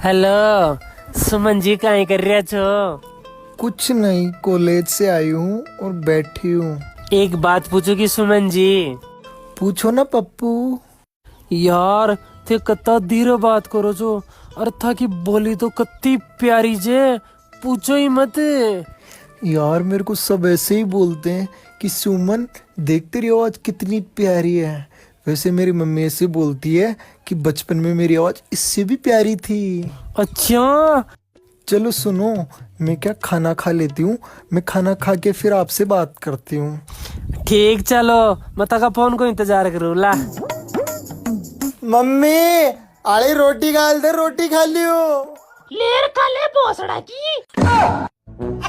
Hello Suman ji, काय कर रहे हो? कुछ नहीं, कॉलेज से आई हूँ और बैठी हूँ। एक बात पूछोगी सुमन जी? पूछो ना पप्पू। यार थे कत्ता धीरे बात करो जो। अर्था की बोली तो कत्ती प्यारी जे, पूछो ही मत। यार मेरे को सब ऐसे ही बोलते हैं कि सुमन देख तेरी आवाज कितनी प्यारी है। वैसे मेरी मम्मी ऐसे बोलती है कि बचपन में मेरी आवाज इससे भी प्यारी थी। अच्छा चलो सुनो, मैं क्या खाना खा लेती हूँ। मैं खाना खा के फिर आपसे बात करती हूँ। ठीक, चलो मता का फोन को इंतजार करूँ ला। मम्मी, आड़ी रोटी खा दे, रोटी खा लियो। लेर खा ले भोसड़ा की।